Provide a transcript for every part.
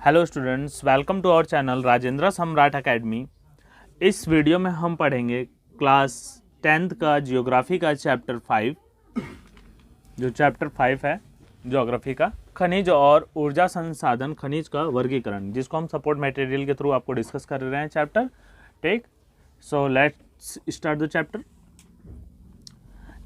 Hello students, welcome to our channel Rajendra Samrat academy. इस video में हम पढ़ेंगे क्लास 10th का जियोग्राफी का चैप्टर 5, जो चैप्टर 5 है ज्योग्राफी का, खनिज और ऊर्जा संसाधन खनिज का वर्गीकरण, जिसको हम सपोर्ट मटेरियल के थ्रू आपको डिस्कस कर रहे हैं चैप्टर। ठीक, so let's start the chapter.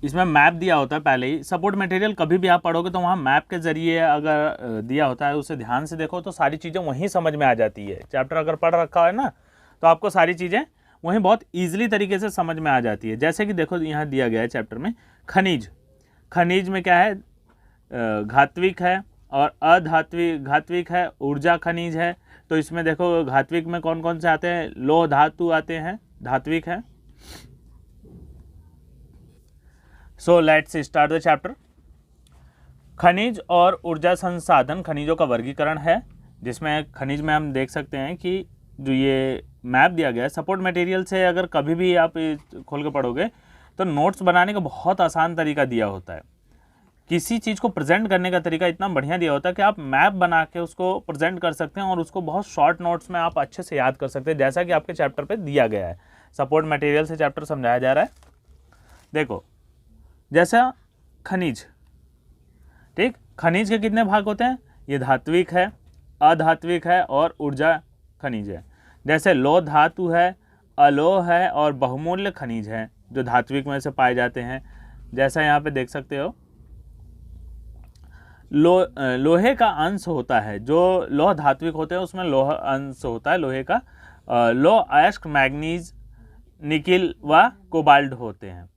इसमें मैप दिया होता है पहले ही। सपोर्ट मटेरियल कभी भी आप पढ़ोगे तो वहाँ मैप के जरिए अगर दिया होता है, उसे ध्यान से देखो तो सारी चीज़ें वहीं समझ में आ जाती है। चैप्टर अगर पढ़ रखा है ना तो आपको सारी चीज़ें वहीं बहुत ईजिली तरीके से समझ में आ जाती है। जैसे कि देखो यहाँ दिया गया है चैप्टर में खनिज। खनिज में क्या है? घात्विक है और घात्विक है, ऊर्जा खनिज है। तो इसमें देखो घात्विक में कौन कौन से आते हैं? लोह धातु आते हैं, धात्विक है। So let's start the chapter. खनिज और ऊर्जा संसाधन खनिजों का वर्गीकरण है, जिसमें खनिज में हम देख सकते हैं कि जो ये मैप दिया गया है, सपोर्ट मटेरियल से अगर कभी भी आप खोल के पढ़ोगे तो नोट्स बनाने का बहुत आसान तरीका दिया होता है। किसी चीज़ को प्रेजेंट करने का तरीका इतना बढ़िया दिया होता है कि आप मैप बना के उसको प्रेजेंट कर सकते हैं और उसको बहुत शॉर्ट नोट्स में आप अच्छे से याद कर सकते हैं, जैसा कि आपके चैप्टर पे दिया गया है। सपोर्ट मटेरियल से चैप्टर समझाया जा रहा है। देखो, जैसा खनिज, ठीक, खनिज के कितने भाग होते हैं? ये धात्विक है, अधात्विक है और ऊर्जा खनिज है। जैसे लोह धातु है, अलोह है और बहुमूल्य खनिज है, जो धात्विक में से पाए जाते हैं। जैसा यहाँ पे देख सकते हो, लोहे का अंश होता है। जो लोह धात्विक होते हैं उसमें लोह अंश होता है लोहे का। लोह अयस्क, मैग्नीज, निकिल व कोबाल्ट होते हैं।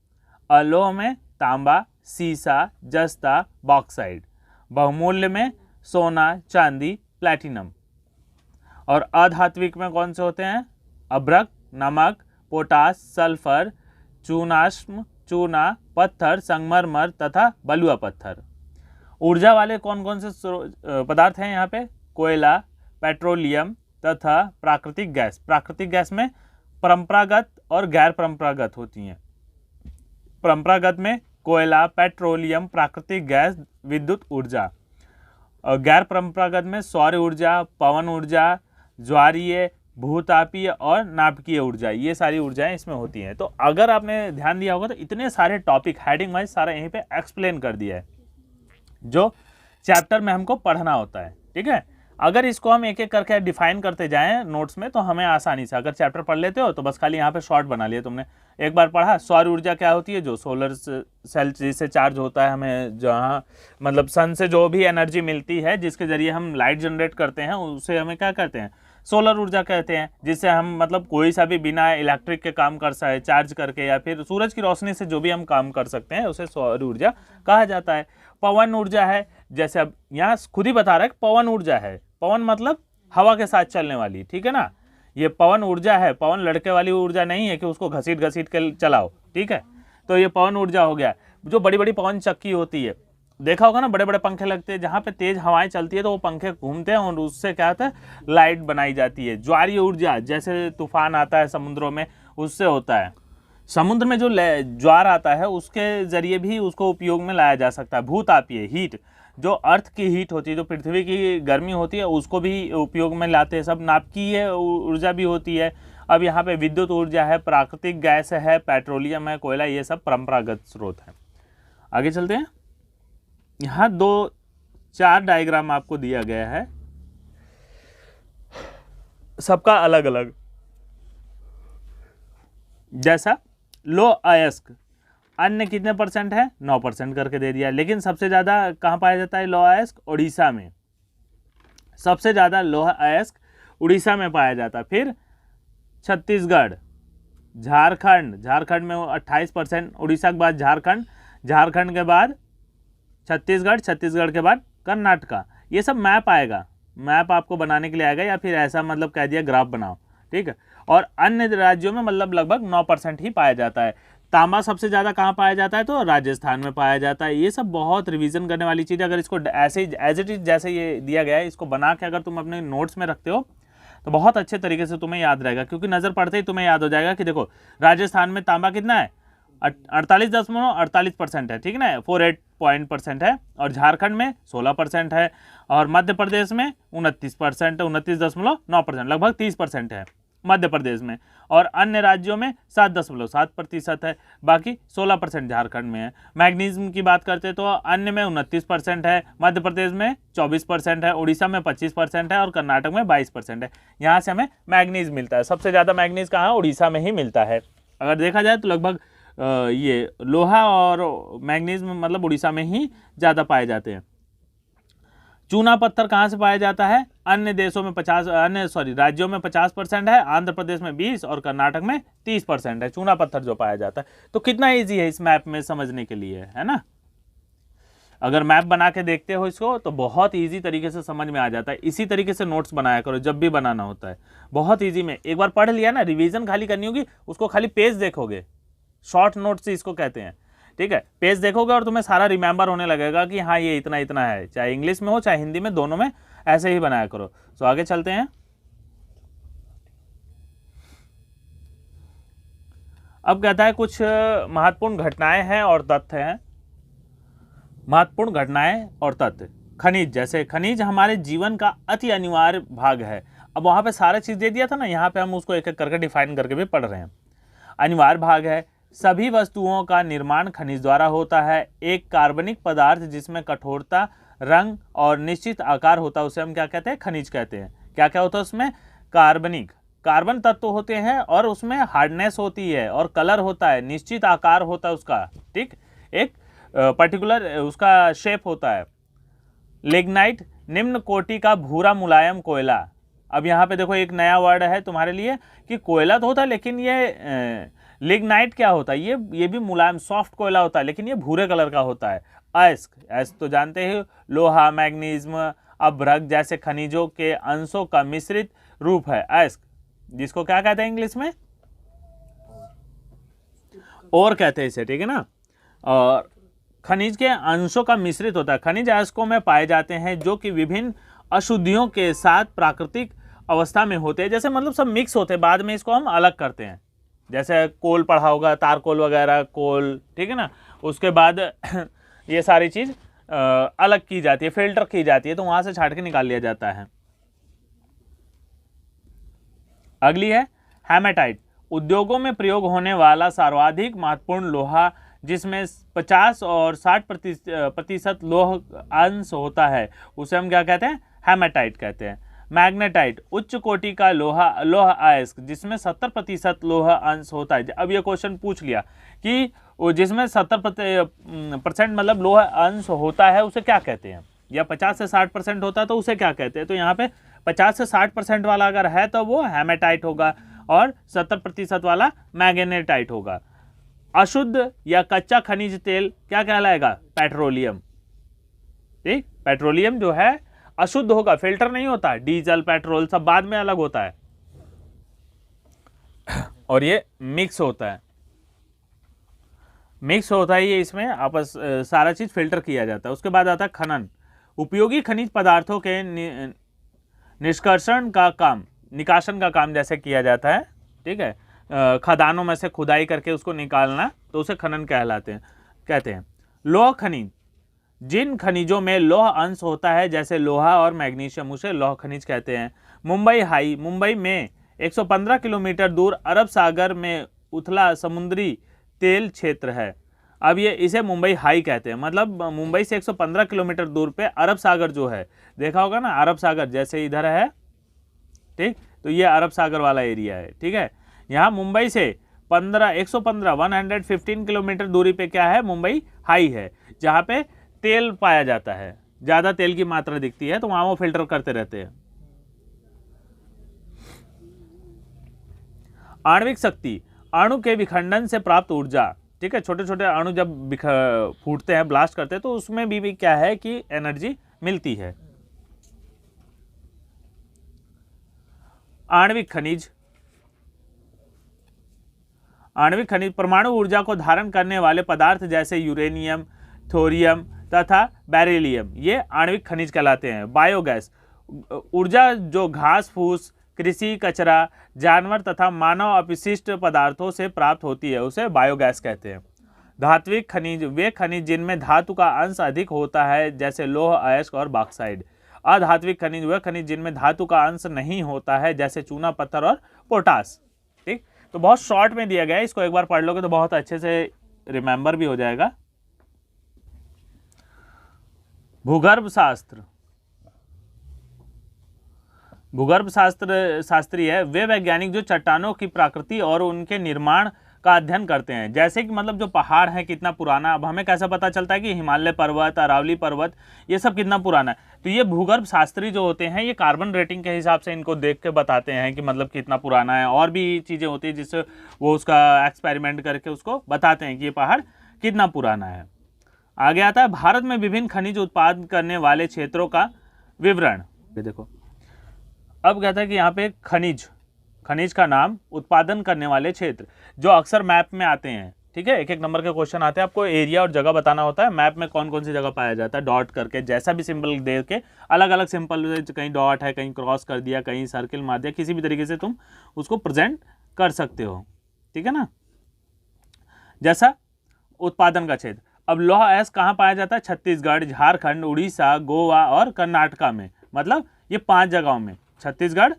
अलोह में तांबा, सीसा, जस्ता, बॉक्साइड। बहुमूल्य में सोना, चांदी, प्लैटिनम। और अधात्विक में कौन से होते हैं? अभ्रक, नमक, पोटास, सल्फर, चूनाश्म, चूना, पत्थर, संगमरमर तथा बलुआ पत्थर। ऊर्जा वाले कौन कौन से पदार्थ हैं यहाँ पे? कोयला, पेट्रोलियम तथा प्राकृतिक गैस। प्राकृतिक गैस में परंपरागत और गैर परंपरागत होती हैं। परंपरागत में कोयला, पेट्रोलियम, प्राकृतिक गैस, विद्युत ऊर्जा। और गैर परंपरागत में सौर ऊर्जा, पवन ऊर्जा, ज्वारीय, भूतापीय और नाभिकीय ऊर्जा। ये सारी ऊर्जाएं इसमें होती हैं। तो अगर आपने ध्यान दिया होगा तो इतने सारे टॉपिक हेडिंग वाइज सारा यहीं पे एक्सप्लेन कर दिया है, जो चैप्टर में हमको पढ़ना होता है। ठीक है, अगर इसको हम एक एक करके डिफाइन करते जाएं नोट्स में तो हमें आसानी से, अगर चैप्टर पढ़ लेते हो तो बस खाली यहाँ पे शॉर्ट बना लिया तुमने। एक बार पढ़ा सौर ऊर्जा क्या होती है? जो सोलर सेल से चार्ज होता है, हमें जहाँ मतलब सन से जो भी एनर्जी मिलती है जिसके जरिए हम लाइट जनरेट करते हैं, उसे हमें क्या कहते हैं? सोलर ऊर्जा कहते हैं। जिससे हम मतलब कोई सा भी बिना इलेक्ट्रिक के काम कर सकते, चार्ज करके या फिर सूरज की रोशनी से जो भी हम काम कर सकते हैं उसे सौर ऊर्जा कहा जाता है। पवन ऊर्जा है, जैसे अब यहाँ खुद ही बता रहा है कि पवन ऊर्जा है। पवन मतलब हवा के साथ चलने वाली, ठीक है ना, ये पवन ऊर्जा है। पवन लड़के वाली ऊर्जा नहीं है कि उसको घसीट घसीट के चलाओ, ठीक है। तो ये पवन ऊर्जा हो गया। जो बड़ी बड़ी पवन चक्की होती है, देखा होगा ना, बड़े बड़े पंखे लगते हैं, जहाँ पे तेज हवाएं चलती है तो वो पंखे घूमते हैं और उससे क्या होता है? लाइट बनाई जाती है। ज्वारीय ऊर्जा, जैसे तूफान आता है समुद्रों में, उससे होता है। समुद्र में जो ज्वार आता है उसके जरिए भी उसको उपयोग में लाया जा सकता है। भूतापीय, हीट, जो अर्थ की हीट होती है, जो पृथ्वी की गर्मी होती है, उसको भी उपयोग में लाते हैं। सब नाभिकीय ऊर्जा भी होती है। अब यहाँ पे विद्युत ऊर्जा है, प्राकृतिक गैस है, पेट्रोलियम है, कोयला, ये सब परंपरागत स्रोत हैं। आगे चलते हैं। यहाँ 2-4 डायग्राम आपको दिया गया है, सबका अलग अलग। जैसा लो अयस्क, अन्य कितने परसेंट है? 9% करके दे दिया। लेकिन सबसे ज़्यादा कहाँ पाया जाता है लोह अयस्क? उड़ीसा में। सबसे ज़्यादा लोह अयस्क उड़ीसा में पाया जाता है। फिर छत्तीसगढ़, झारखंड में 28%, उड़ीसा के बाद झारखंड के बाद छत्तीसगढ़ के बाद कर्नाटका। ये सब मैप आएगा, मैप आपको बनाने के लिए आएगा, या फिर ऐसा मतलब कह दिया ग्राफ बनाओ, ठीक है। और अन्य राज्यों में मतलब लगभग 9% ही पाया जाता है। तांबा सबसे ज़्यादा कहाँ पाया जाता है? तो राजस्थान में पाया जाता है। ये सब बहुत रिवीजन करने वाली चीज़ है। अगर इसको ऐसे एज इट इज जैसे ये दिया गया है, इसको बना के अगर तुम अपने नोट्स में रखते हो तो बहुत अच्छे तरीके से तुम्हें याद रहेगा, क्योंकि नज़र पड़ते ही तुम्हें याद हो जाएगा कि देखो राजस्थान में तांबा कितना है? 48.48% है, ठीक है ना, 0.% है, और झारखंड में 16% है, और मध्य प्रदेश में 29%, 29.9%, लगभग 30% है मध्य प्रदेश में, और अन्य राज्यों में 7.7% है, बाकी 16% झारखंड में है। मैग्नीशियम की बात करते तो अन्य में 29% है, मध्य प्रदेश में 24% है, उड़ीसा में 25% है, और कर्नाटक में 22% है। यहाँ से हमें मैग्नीज मिलता है। सबसे ज़्यादा मैग्नीज कहाँ है? उड़ीसा में ही मिलता है। अगर देखा जाए तो लगभग ये लोहा और मैग्नीज मतलब उड़ीसा में ही ज़्यादा पाए जाते हैं। चूना पत्थर कहाँ से पाया जाता है? अन्य देशों में राज्यों में 50% है, आंध्र प्रदेश में 20% और कर्नाटक में 30% है चूना पत्थर जो पाया जाता है। तो कितना इजी है इस मैप में समझने के लिए, है ना? अगर मैप बना के देखते हो इसको तो बहुत इजी तरीके से समझ में आ जाता है। इसी तरीके से नोट्स बनाया करो जब भी बनाना होता है, बहुत इजी में। एक बार पढ़ लिया ना, रिवीजन खाली करनी होगी, उसको खाली पेज देखोगे, शॉर्ट नोट्स इसको कहते हैं, ठीक है। पेज देखोगे और तुम्हें सारा रिमेंबर होने लगेगा कि हाँ ये इतना इतना है, चाहे इंग्लिश में हो चाहे हिंदी में, दोनों में ऐसे ही बनाया करो। तो आगे चलते हैं। अब कहता है कुछ महत्वपूर्ण घटनाएं हैं और तथ्य हैं। महत्वपूर्ण घटनाएं और तथ्य। खनिज, जैसे खनिज हमारे जीवन का अति अनिवार्य भाग है। अब वहां पे सारा चीज दे दिया था ना, यहाँ पे हम उसको एक एक करके डिफाइन करके भी पढ़ रहे हैं। अनिवार्य भाग है। सभी वस्तुओं का निर्माण खनिज द्वारा होता है। एक कार्बनिक पदार्थ जिसमें कठोरता, रंग और निश्चित आकार होता है उसे हम क्या कहते हैं? खनिज कहते हैं। क्या क्या होता है उसमें? कार्बन तत्व होते हैं और उसमें हार्डनेस होती है और कलर होता है, निश्चित आकार होता है उसका, ठीक, एक पर्टिकुलर उसका शेप होता है। लिग्नाइट, निम्न कोटि का भूरा मुलायम कोयला। अब यहाँ पे देखो एक नया वर्ड है तुम्हारे लिए कि कोयला तो होता है, लेकिन ये लिग्नाइट क्या होता है? ये भी मुलायम सॉफ्ट कोयला होता है, लेकिन ये भूरे कलर का होता है। अयस्क तो जानते हो, लोहा, मैग्नीशियम, अभ्रक जैसे खनिजों के अंशों का मिश्रित रूप है अयस्क, जिसको क्या कहते हैं इंग्लिश में? और कहते हैं इसे, ठीक है ना। और खनिज के अंशों का मिश्रित होता है। खनिज अयस्कों में पाए जाते हैं जो कि विभिन्न अशुद्धियों के साथ प्राकृतिक अवस्था में होते हैं। जैसे मतलब सब मिक्स होते हैं, बाद में इसको हम अलग करते हैं। जैसे कोल पढ़ा होगा, तारकोल वगैरह, कोल, ठीक है ना। उसके बाद ये सारी चीज अलग की जाती है, फिल्टर की जाती है, तो वहां से छाट के निकाल लिया जाता है। अगली है हेमेटाइट, उद्योगों में प्रयोग होने वाला सर्वाधिक महत्वपूर्ण लोहा जिसमें 50 और 60% लोह अंश होता है, उसे हम क्या कहते हैं? हेमेटाइट कहते हैं। मैग्नेटाइट, उच्च कोटि का लोह अयस्क जिसमें 70% लोह अंश होता है। अब ये क्वेश्चन पूछ लिया कि जिसमें 70% मतलब लोह अंश होता है उसे क्या कहते हैं, या 50 से 60% होता है तो उसे क्या कहते हैं? तो यहाँ पे 50 से 60% वाला अगर है तो वो हेमेटाइट होगा, और 70% वाला मैग्नेटाइट होगा। अशुद्ध या कच्चा खनिज तेल क्या कहलाएगा? पेट्रोलियम, ठीक। पेट्रोलियम जो है अशुद्ध होगा, फिल्टर नहीं होता। डीजल, पेट्रोल सब बाद में अलग होता है, और ये मिक्स होता है। ये इसमें आपस सारा चीज फिल्टर किया जाता है। उसके बाद आता है खनन, उपयोगी खनिज पदार्थों के निष्कर्षण का काम, निकासन का काम जैसे किया जाता है, ठीक है। खदानों में से खुदाई करके उसको निकालना, तो उसे खनन कहते हैं। लौह खनिज, जिन खनिजों में लौह अंश होता है जैसे लोहा और मैग्नीशियम, उसे लौह खनिज कहते हैं। मुंबई में 115 किलोमीटर दूर अरब सागर में उथला समुद्री तेल क्षेत्र है। अब ये इसे मुंबई हाई कहते हैं, मतलब मुंबई से 115 किलोमीटर दूर पे अरब सागर जो है, देखा होगा ना अरब सागर, जैसे इधर है, ठीक, तो ये अरब सागर वाला एरिया है, ठीक है। यहाँ मुंबई से 115 किलोमीटर दूरी पे क्या है? मुंबई हाई है, जहाँ पे तेल पाया जाता है, ज्यादा तेल की मात्रा दिखती है, तो वहां वो फिल्टर करते रहते हैं। आणविक शक्ति, अणु के विखंडन से प्राप्त ऊर्जा, ठीक है। छोटे छोटे अणु जब फूटते हैं, ब्लास्ट करते हैं, तो उसमें भी क्या है कि एनर्जी मिलती है। आणविक खनिज परमाणु ऊर्जा को धारण करने वाले पदार्थ जैसे यूरेनियम, थोरियम तथा बेरिलियम, ये आणविक खनिज कहलाते हैं। बायोगैस, ऊर्जा जो घास फूस, कृषि कचरा, जानवर तथा मानव अपशिष्ट पदार्थों से प्राप्त होती है, उसे बायोगैस कहते हैं। धात्विक खनिज वे खनिज जिनमें धातु का अंश अधिक होता है जैसे लौह, अयस्क और बॉक्साइड। अधात्विक खनिज वे खनिज जिनमें धातु का अंश नहीं होता है जैसे चूना, पत्थर और पोटास। ठीक, तो बहुत शॉर्ट में दिया गया है, इसको एक बार पढ़ लोगे तो बहुत अच्छे से रिमेंबर भी हो जाएगा। भूगर्भ शास्त्र, भूगर्भ शास्त्री है वे वैज्ञानिक जो चट्टानों की प्रकृति और उनके निर्माण का अध्ययन करते हैं। जैसे कि मतलब जो पहाड़ है कितना पुराना, अब हमें कैसे पता चलता है कि हिमालय पर्वत, अरावली पर्वत, ये सब कितना पुराना है। तो ये भूगर्भ शास्त्री जो होते हैं ये कार्बन रेटिंग के हिसाब से इनको देख के बताते हैं कि मतलब कितना पुराना है। और भी चीज़ें होती है जिससे वो उसका एक्सपेरिमेंट करके उसको बताते हैं कि ये पहाड़ कितना पुराना है। आगे आता है भारत में विभिन्न खनिज उत्पादन करने वाले क्षेत्रों का विवरण। देखो अब कहता है कि यहाँ पे खनिज का नाम, उत्पादन करने वाले क्षेत्र जो अक्सर मैप में आते हैं। ठीक है, एक एक नंबर के क्वेश्चन आते हैं, आपको एरिया और जगह बताना होता है। मैप में कौन कौन सी जगह पाया जाता है, डॉट करके, जैसा भी सिंबल दे के, अलग अलग सिंबल, कहीं डॉट है, कहीं क्रॉस कर दिया, कहीं सर्किल मार दिया, किसी भी तरीके से तुम उसको प्रेजेंट कर सकते हो। ठीक है ना। जैसा उत्पादन का क्षेत्र, अब लौह अयस्क कहाँ पाया जाता है? छत्तीसगढ़, झारखंड, उड़ीसा, गोवा और कर्नाटका में। मतलब ये 5 जगहों में, छत्तीसगढ़,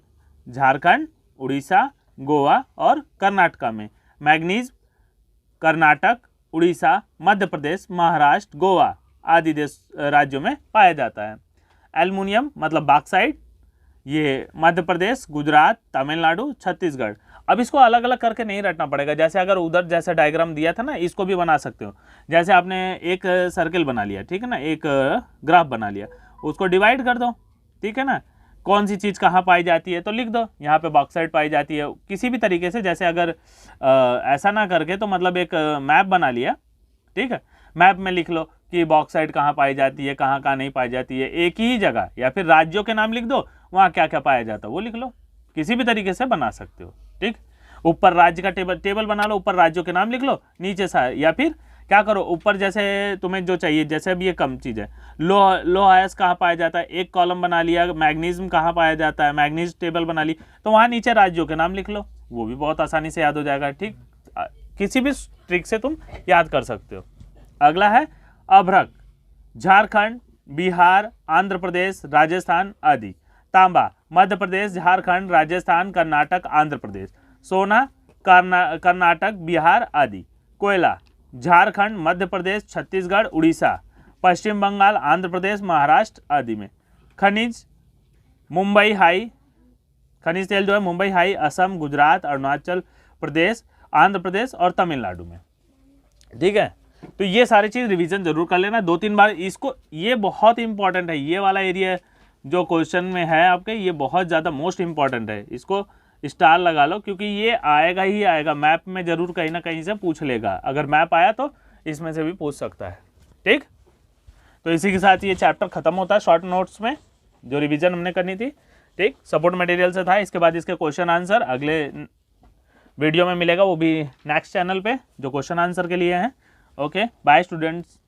झारखंड, उड़ीसा, गोवा और कर्नाटका में। मैग्नीज कर्नाटक, उड़ीसा, मध्य प्रदेश, महाराष्ट्र, गोवा आदि राज्यों में पाया जाता है। एल्युमिनियम मतलब बॉक्साइट, ये मध्य प्रदेश, गुजरात, तमिलनाडु, छत्तीसगढ़। अब इसको अलग अलग करके नहीं रटना पड़ेगा, जैसे अगर उधर जैसा डायग्राम दिया था ना, इसको भी बना सकते हो। जैसे आपने एक सर्किल बना लिया, ठीक है ना, एक ग्राफ बना लिया, उसको डिवाइड कर दो। ठीक है ना, कौन सी चीज़ कहाँ पाई जाती है तो लिख दो, यहाँ पे बॉक्साइट पाई जाती है। किसी भी तरीके से, जैसे अगर ऐसा ना करके तो मतलब एक मैप बना लिया, ठीक है, मैप में लिख लो कि बॉक्साइट कहाँ पाई जाती है, कहाँ कहाँ नहीं पाई जाती है, एक ही जगह, या फिर राज्यों के नाम लिख दो, वहाँ क्या क्या पाया जाता है वो लिख लो। किसी भी तरीके से बना सकते हो। ठीक, ऊपर राज्य का टेबल बना लो, ऊपर राज्यों के नाम लिख लो, नीचे सा, या फिर क्या करो, ऊपर जैसे तुम्हें जो चाहिए, जैसे अब ये कम चीज़ है, लौह अयस्क कहाँ पाया जाता है, एक कॉलम बना लिया, मैग्नीशियम कहाँ पाया जाता है, मैग्नीज टेबल बना ली, तो वहाँ नीचे राज्यों के नाम लिख लो, वो भी बहुत आसानी से याद हो जाएगा। ठीक, किसी भी ट्रिक से तुम याद कर सकते हो। अगला है अभ्रक, झारखंड, बिहार, आंध्र प्रदेश, राजस्थान आदि। तांबा, मध्य प्रदेश, झारखंड, राजस्थान, कर्नाटक, आंध्र प्रदेश। सोना, कर्नाटक, बिहार आदि। कोयला, झारखंड, मध्य प्रदेश, छत्तीसगढ़, उड़ीसा, पश्चिम बंगाल, आंध्र प्रदेश, महाराष्ट्र आदि में। खनिज, मुंबई हाई, खनिज तेल जो है मुंबई हाई, असम, गुजरात, अरुणाचल प्रदेश, आंध्र प्रदेश और तमिलनाडु में। ठीक है, तो ये सारी चीज़ रिवीजन जरूर कर लेना 2-3 बार इसको, ये बहुत इंपॉर्टेंट है। ये वाला एरिया जो क्वेश्चन में है आपके, ये बहुत ज़्यादा मोस्ट इंपॉर्टेंट है, इसको स्टार लगा लो, क्योंकि ये आएगा ही आएगा, मैप में जरूर कहीं ना कहीं से पूछ लेगा। अगर मैप आया तो इसमें से भी पूछ सकता है। ठीक, तो इसी के साथ ये चैप्टर खत्म होता है शॉर्ट नोट्स में, जो रिवीजन हमने करनी थी। ठीक, सपोर्ट मटेरियल से था, इसके बाद इसके क्वेश्चन आंसर अगले वीडियो में मिलेगा, वो भी नेक्स्ट चैनल पे, जो क्वेश्चन आंसर के लिए हैं। Okay, bye students.